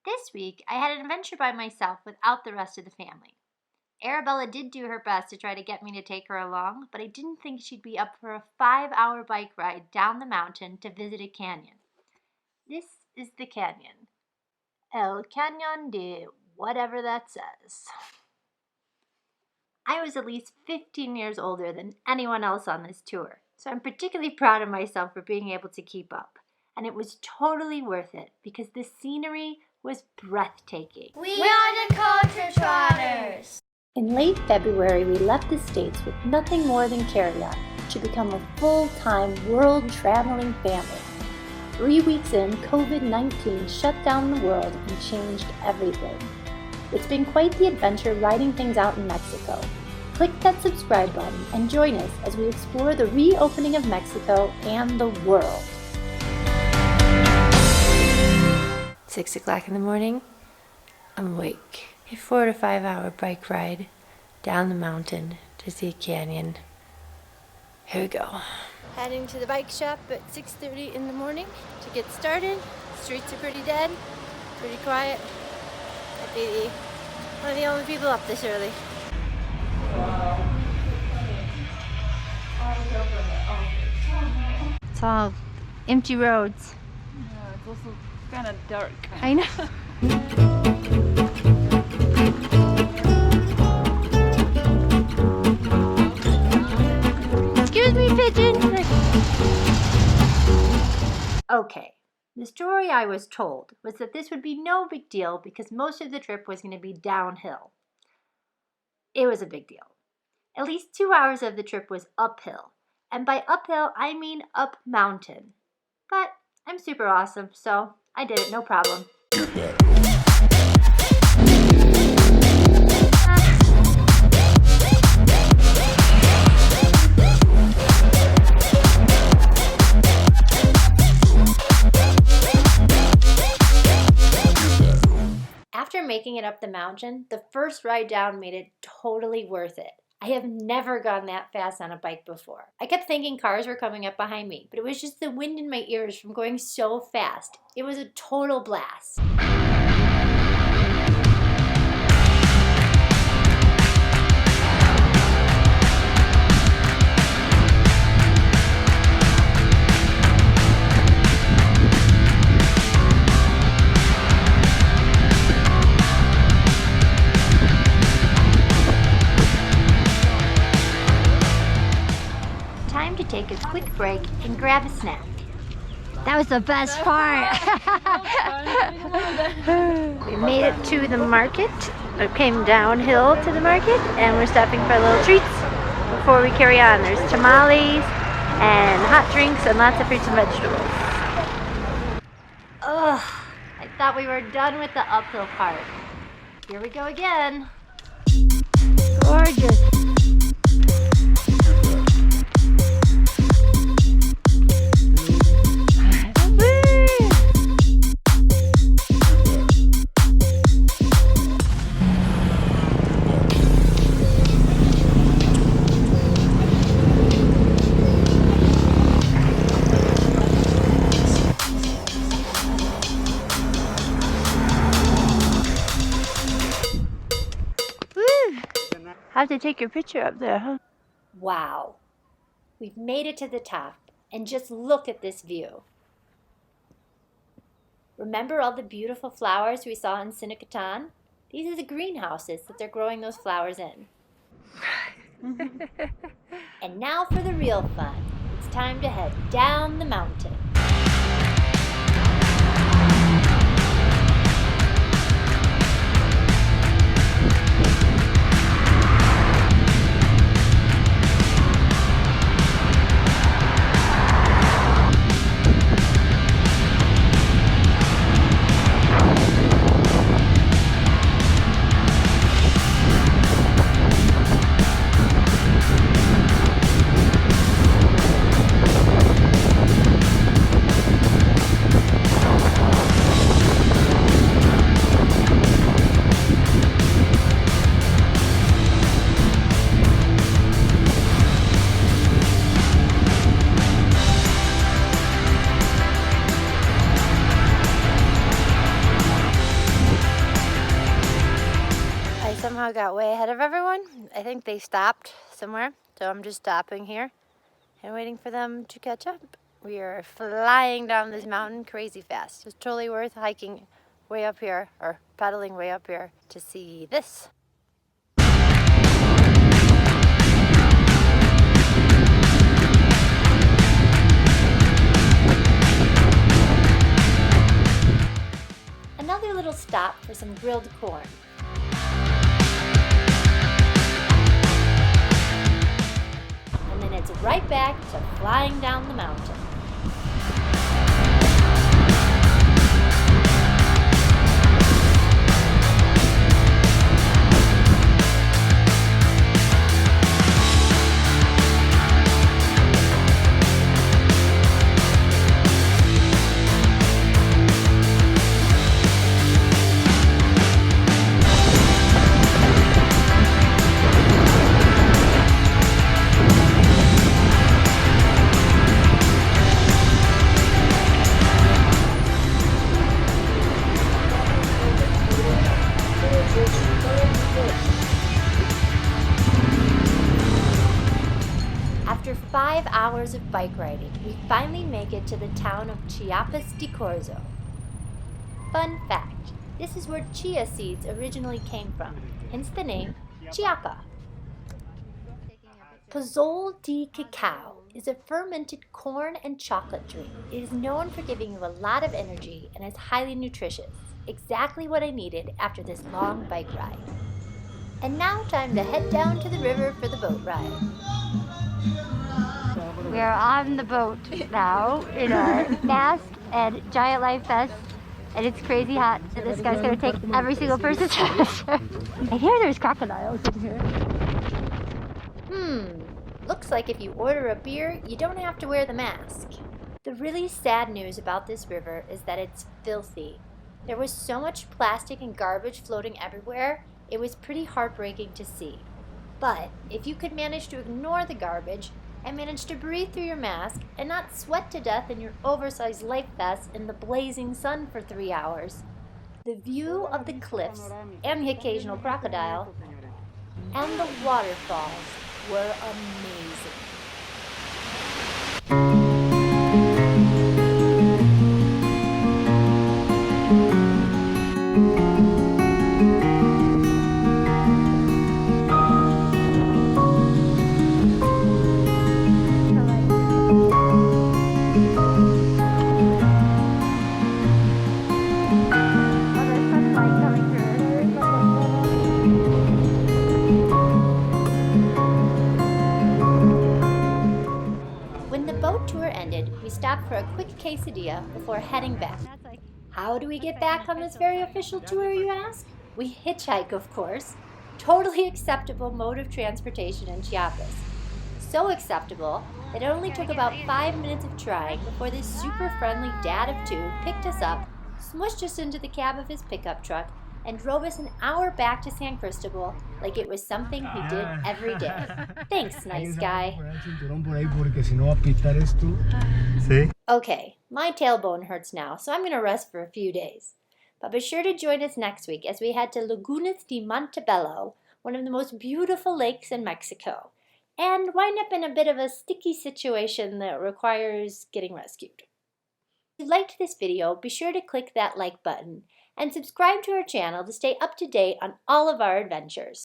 This week, I had an adventure by myself without the rest of the family. Arabella did do her best to try to get me to take her along, but I didn't think she'd be up for a 5-hour bike ride down the mountain to visit a canyon. This is the canyon. El Cañon de whatever that says. I was at least 15 years older than anyone else on this tour, so I'm particularly proud of myself for being able to keep up. And it was totally worth it because the scenery was breathtaking. We are the Culture Trotters! In late February, we left the States with nothing more than carry-on to become a full-time world-traveling family. 3 weeks in, COVID-19 shut down the world and changed everything. It's been quite the adventure riding things out in Mexico. Click that subscribe button and join us as we explore the reopening of Mexico and the world. 6 o'clock in the morning, I'm awake. A 4 to 5 hour bike ride down the mountain to see a canyon. Here we go. Heading to the bike shop at 6:30 in the morning to get started. Streets are pretty dead, pretty quiet. I'd be one of the only people up this early. It's all empty roads. Yeah, it's also kind of dark. I know. Excuse me, pigeon. Okay, the story I was told was that this would be no big deal because most of the trip was going to be downhill. It was a big deal. At least 2 hours of the trip was uphill, and by uphill I mean up mountain. But I'm super awesome, so I did it, no problem. After making it up the mountain, the first ride down made it totally worth it. I have never gone that fast on a bike before. I kept thinking cars were coming up behind me, but it was just the wind in my ears from going so fast. It was a total blast. Time to take a quick break and grab a snack. That was the best part. We made it to the market. We came downhill to the market and we're stopping for little treats before we carry on. There's tamales and hot drinks and lots of fruits and vegetables. Ugh, I thought we were done with the uphill part. Here we go again. Gorgeous. Have to take your picture up there, huh? Wow, we've made it to the top, and just look at this view. Remember all the beautiful flowers we saw in Sinacatan? These are the greenhouses that they're growing those flowers in. And now for the real fun. It's time to head down the mountain. Somehow got way ahead of everyone. I think they stopped somewhere, so I'm just stopping here and waiting for them to catch up. We are flying down this mountain crazy fast. It's totally worth hiking way up here, or pedaling way up here to see this. Another little stop for some grilled corn. And then it's right back to flying down the mountain. After 5 hours of bike riding, we finally make it to the town of Chiapas de Corzo. Fun fact, this is where chia seeds originally came from, hence the name Chiapa. Pozol de cacao is a fermented corn and chocolate drink. It is known for giving you a lot of energy and is highly nutritious, exactly what I needed after this long bike ride. And now time to head down to the river for the boat ride. We are on the boat now in our mask and giant life vests, and it's crazy hot. And this guy's gonna take every single person's temperature. I hear there's crocodiles in here. Looks like if you order a beer, you don't have to wear the mask. The really sad news about this river is that it's filthy. There was so much plastic and garbage floating everywhere, it was pretty heartbreaking to see. But if you could manage to ignore the garbage and manage to breathe through your mask and not sweat to death in your oversized life vest in the blazing sun for 3 hours, the view of the cliffs and the occasional crocodile and the waterfalls were amazing. We stopped for a quick quesadilla before heading back. How do we get back on this very official tour, you ask? We hitchhike, of course. Totally acceptable mode of transportation in Chiapas. So acceptable that it only took about 5 minutes of trying before this super friendly dad of two picked us up, smushed us into the cab of his pickup truck, and drove us an hour back to San Cristobal like it was something he did every day. Thanks, nice guy. Okay, my tailbone hurts now, so I'm going to rest for a few days. But be sure to join us next week as we head to Lagunas de Montebello, one of the most beautiful lakes in Mexico, and wind up in a bit of a sticky situation that requires getting rescued. If you liked this video, be sure to click that like button and subscribe to our channel to stay up to date on all of our adventures.